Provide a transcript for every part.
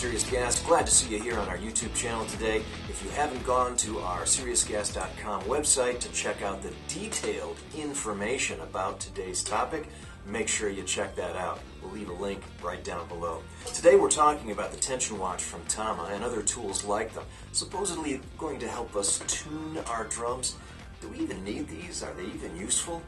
Serious Gas. Glad to see you here on our YouTube channel today. If you haven't gone to our SeriousGas.com website to check out the detailed information about today's topic, make sure you check that out. We'll leave a link right down below. Today we're talking about the tension watch from Tama and other tools like them, supposedly going to help us tune our drums. Do we even need these? Are they even useful?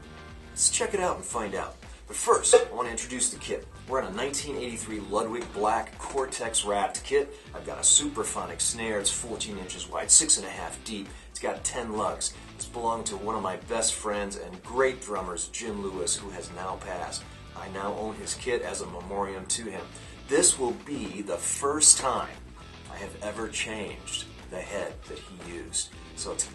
Let's check it out and find out. But first, I want to introduce the kit. We're on a 1983 Ludwig black Cortex wrapped kit. I've got a Supraphonic Snare. It's 14 inches wide, 6.5 deep. It's got 10 lugs. This belonged to one of my best friends and great drummers, Jim Lewis, who has now passed. I now own his kit as a memoriam to him. This will be the first time I have ever changed the head that he used. So it's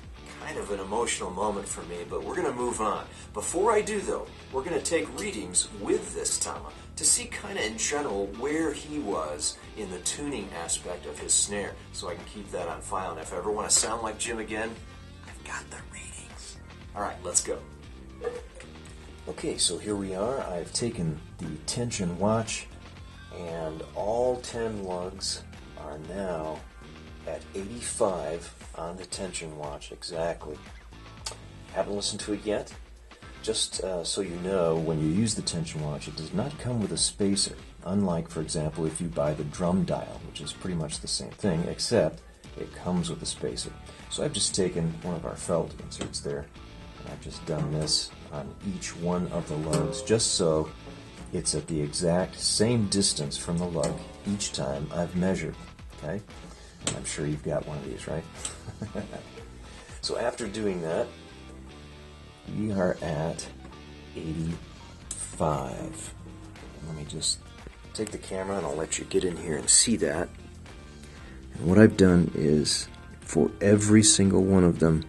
kind of an emotional moment for me, but we're going to move on. Before I do, though, we're going to take readings with this Tama to see kind of in general where he was in the tuning aspect of his snare, so I can keep that on file. And if I ever want to sound like Jim again, I've got the readings. All right, let's go. Okay, so here we are. I've taken the tension watch, and all 10 lugs are now at 85 on the tension watch exactly. Haven't listened to it yet. Just so you know, when you use the tension watch, it does not come with a spacer, unlike, for example, if you buy the drum dial, which is pretty much the same thing, except it comes with a spacer. So I've just taken one of our felt inserts there, and I've just done this on each one of the lugs, just so it's at the exact same distance from the lug each time I've measured, okay? I'm sure you've got one of these, right? So after doing that, we are at 85. Let me just take the camera and I'll let you get in here and see that. And what I've done is, for every single one of them,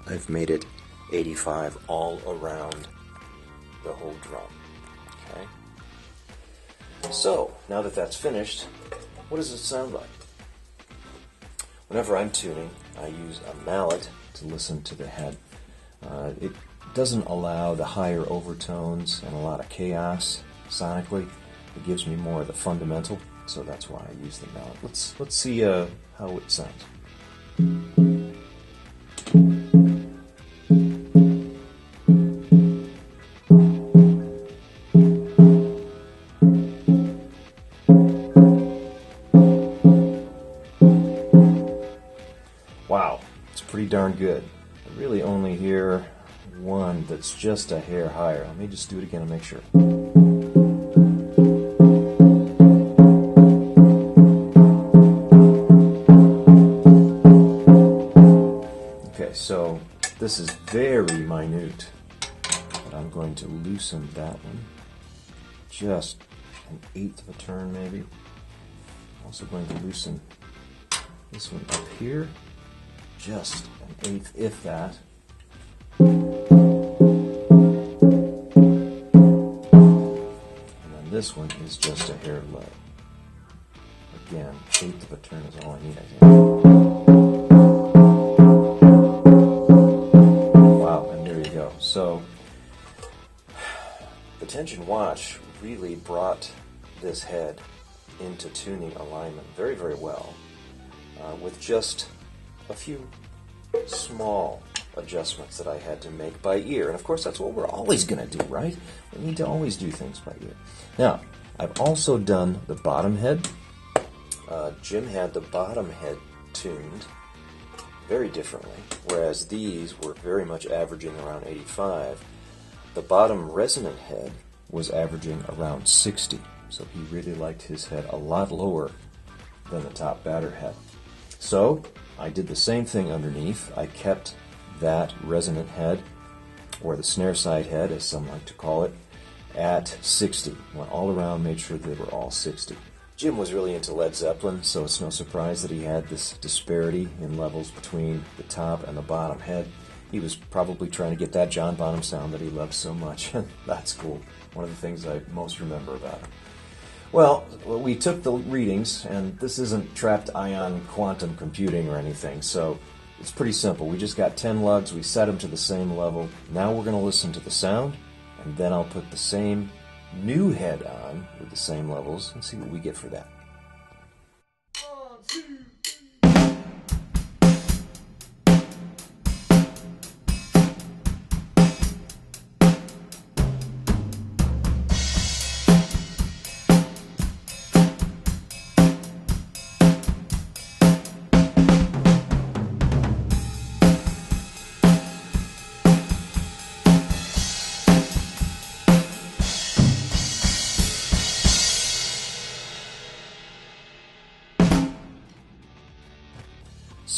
I've made it 85 all around the whole drum. Okay? So, now that that's finished, what does it sound like? Whenever I'm tuning, I use a mallet to listen to the head. It doesn't allow the higher overtones and a lot of chaos sonically. It gives me more of the fundamental, so that's why I use the mallet. Let's see how it sounds. Wow, it's pretty darn good. I really only hear one that's just a hair higher. Let me just do it again and make sure. Okay, so this is very minute, but I'm going to loosen that one. Just an eighth of a turn maybe. Also going to loosen this one up here. Just an eighth, if that. And then this one is just a hair low. Again, eighth of a turn is all I need, I think. Wow, and there you go. So, the tension watch really brought this head into tuning alignment very, very well, with just a few small adjustments that I had to make by ear. And of course, that's what we're always going to do, right? We need to always do things by ear. Now, I've also done the bottom head. Jim had the bottom head tuned very differently, whereas these were very much averaging around 85. The bottom resonant head was averaging around 60, so he really liked his head a lot lower than the top batter head. So I did the same thing underneath. I kept that resonant head, or the snare side head, as some like to call it, at 60. Went all around, made sure they were all 60. Jim was really into Led Zeppelin, so it's no surprise that he had this disparity in levels between the top and the bottom head. He was probably trying to get that John Bonham sound that he loves so much. That's cool. One of the things I most remember about him. Well, we took the readings, and this isn't trapped ion quantum computing or anything, so it's pretty simple. We just got 10 lugs, we set them to the same level. Now we're going to listen to the sound, and then I'll put the same new head on with the same levels and see what we get for that.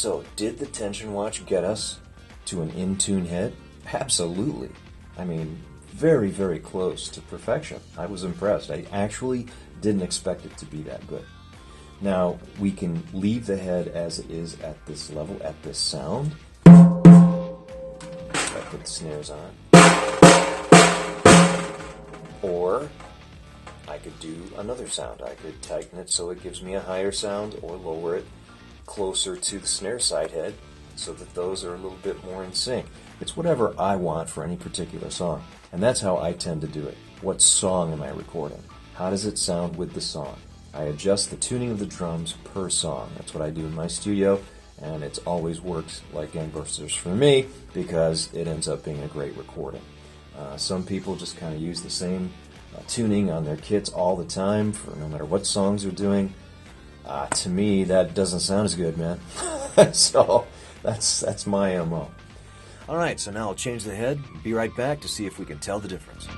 So, did the tension watch get us to an in-tune head? Absolutely. I mean, very, very close to perfection. I was impressed. I actually didn't expect it to be that good. Now, we can leave the head as it is at this level, at this sound. If I put the snares on. Or I could do another sound. I could tighten it so it gives me a higher sound, or lower it closer to the snare side head so that those are a little bit more in sync. It's whatever I want for any particular song. And that's how I tend to do it. What song am I recording? How does it sound with the song? I adjust the tuning of the drums per song. That's what I do in my studio, and it's always worked like gangbusters for me because it ends up being a great recording. Some people just kind of use the same tuning on their kits all the time for no matter what songs they're doing. To me, that doesn't sound as good, man. So that's my MO. All right, so now I'll change the head. Be right back to see if we can tell the difference.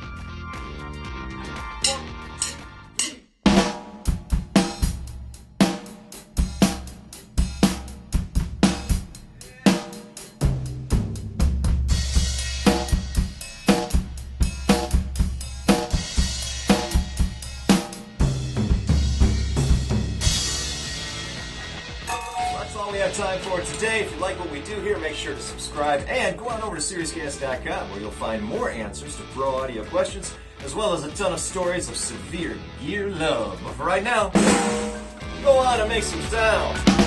That's all we have time for today. If you like what we do here, make sure to subscribe and go on over to SeriousGas.com where you'll find more answers to pro audio questions as well as a ton of stories of severe gear love. But for right now, go on and make some sound.